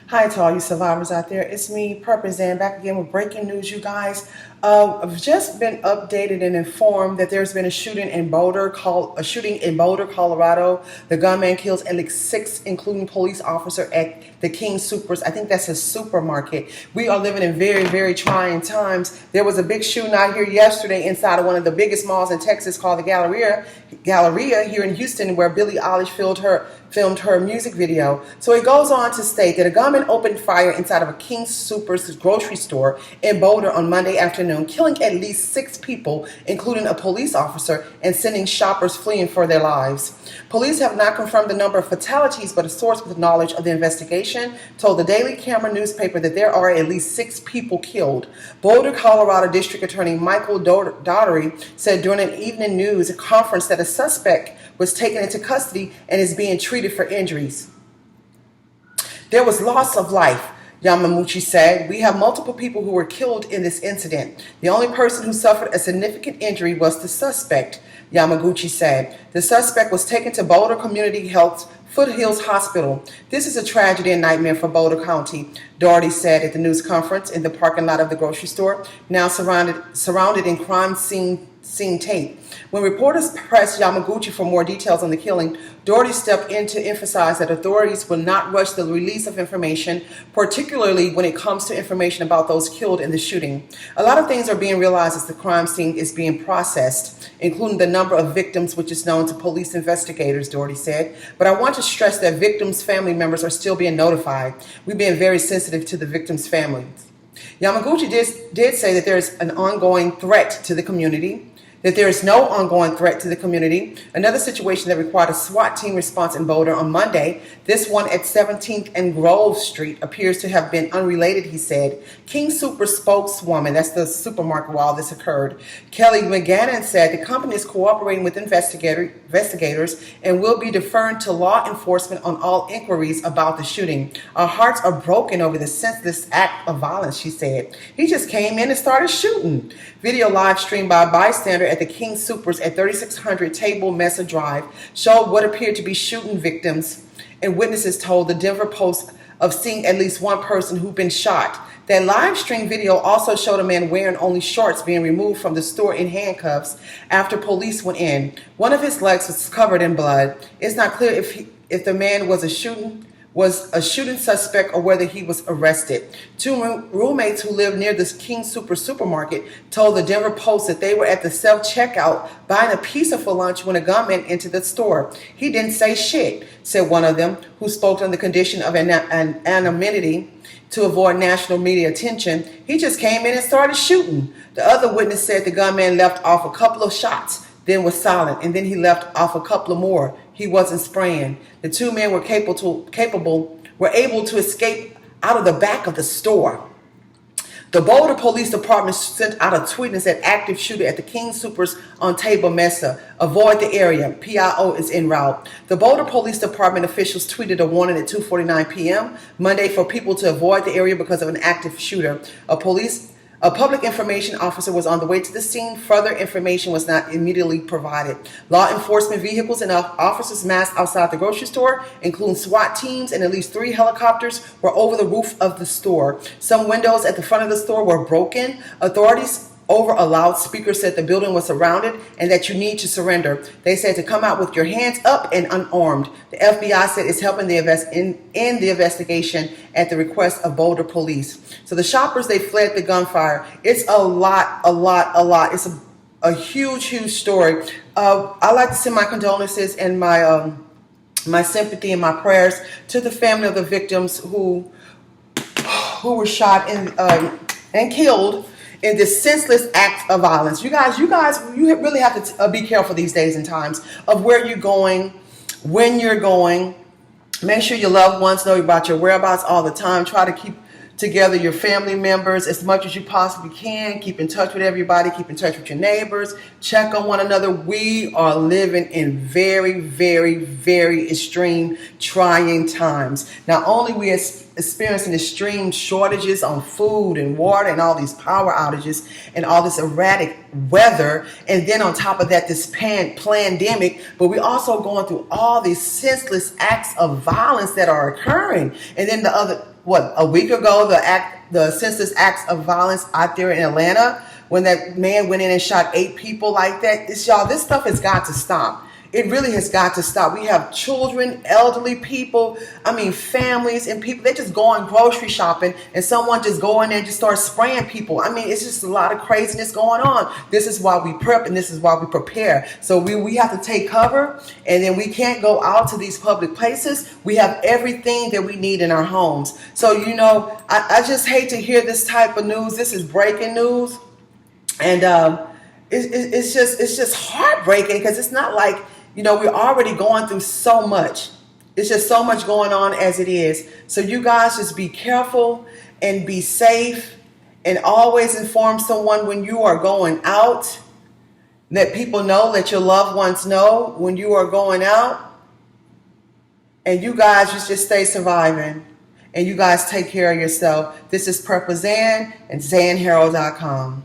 Hi to all you survivors out there. It's me, Purpose Dan, back again with breaking news, you guys. I've just been updated and informed that there's been a shooting in Boulder, Colorado. The gunman kills at least 6, including police officer at the King Supers. I think that's a supermarket. We are living in very, very trying times. There was a big shooting out here yesterday inside of one of the biggest malls in Texas called the Galleria here in Houston, where Billie Eilish filmed her music video. So it goes on to state that a gunman opened fire inside of a King Soopers grocery store in Boulder on Monday afternoon, killing at least 6 people, including a police officer, and sending shoppers fleeing for their lives. Police have not confirmed the number of fatalities, but a source with knowledge of the investigation told the Daily Camera newspaper that there are at least 6 people killed. Boulder, Colorado District Attorney Michael Daugherty said during an evening news conference that a suspect was taken into custody and is being treated for injuries. There was loss of life, Yamaguchi said. We have multiple people who were killed in this incident. The only person who suffered a significant injury was the suspect, Yamaguchi said. The suspect was taken to Boulder Community Health Foothills Hospital. This is a tragedy and nightmare for Boulder County, Daugherty said at the news conference in the parking lot of the grocery store, now surrounded in crime scene tape. When reporters pressed Yamaguchi for more details on the killing, Daugherty stepped in to emphasize that authorities will not rush the release of information, particularly when it comes to information about those killed in the shooting. A lot of things are being realized as the crime scene is being processed, including the number of victims, which is known to police investigators, Daugherty said. But I want to stress that victims' family members are still being notified. We've been very sensitive to the victims' families. Yamaguchi did say that there is an ongoing threat to the community, that there is no ongoing threat to the community. Another situation that required a SWAT team response in Boulder on Monday, this one at 17th and Grove Street, appears to have been unrelated, he said. King Super spokeswoman, that's the supermarket where all this occurred, Kelly McGannon said the company is cooperating with investigators and will be deferring to law enforcement on all inquiries about the shooting. Our hearts are broken over the senseless act of violence, she said. He just came in and started shooting. Video live streamed by a bystander at the King Supers at 3600 Table Mesa Drive showed what appeared to be shooting victims, and witnesses told the Denver Post of seeing at least one person who'd been shot. That live stream video also showed a man wearing only shorts being removed from the store in handcuffs after police went in. One of his legs was covered in blood. It's not clear if the man was a shooting suspect or whether he was arrested. 2 roommates who lived near this King supermarket told the Denver Post that they were at the self-checkout buying a pizza for lunch when a gunman entered the store. He didn't say shit, said one of them, who spoke on the condition of anonymity to avoid national media attention. He just came in and started shooting. The other witness said the gunman left off a couple of shots, then was silent, and then he left off a couple of more. He wasn't spraying. The 2 men were able to escape out of the back of the store. The Boulder Police Department sent out a tweet and said active shooter at the King Supers on Table Mesa. Avoid the area. PIO is en route. The Boulder Police Department officials tweeted a warning at 2:49 p.m. Monday for people to avoid the area because of an active shooter. A public information officer was on the way to the scene. Further information was not immediately provided. Law enforcement vehicles and officers massed outside the grocery store, including SWAT teams, and at least 3 helicopters were over the roof of the store. Some windows at the front of the store were broken. Authorities over a loudspeaker said the building was surrounded and that you need to surrender. They said to come out with your hands up and unarmed. The FBI said it's helping in the investigation at the request of Boulder police. So the shoppers, they fled the gunfire. It's a lot. It's a huge story. I'd like to send my condolences and my sympathy and my prayers to the family of the victims who were shot and killed in this senseless act of violence. You guys, you really have to be careful these days and times of where you're going, when you're going. Make sure your loved ones know about your whereabouts all the time. Try to keep together your family members as much as you possibly can. Keep in touch with everybody. Keep in touch with your neighbors. Check on one another. We are living in very, very, very extreme, trying times. Not only we experiencing extreme shortages on food and water and all these power outages and all this erratic weather, and then on top of that, this pandemic, but we're also going through all these senseless acts of violence that are occurring. And then a week ago, the senseless acts of violence out there in Atlanta when that man went in and shot 8 people like that. This stuff has got to stop. It really has got to stop. We have children, elderly people, families and people. They just going grocery shopping and someone just go in there and just start spraying people. It's just a lot of craziness going on. This is why we prep and this is why we prepare. So we have to take cover, and then we can't go out to these public places. We have everything that we need in our homes. So, I just hate to hear this type of news. This is breaking news. And it's just heartbreaking, because it's not like, we're already going through so much. It's just so much going on as it is. So you guys just be careful and be safe, and always inform someone when you are going out. Let people know, let your loved ones know when you are going out. And you guys just stay surviving. And you guys take care of yourself. This is Purple Zan and ZanHerald.com.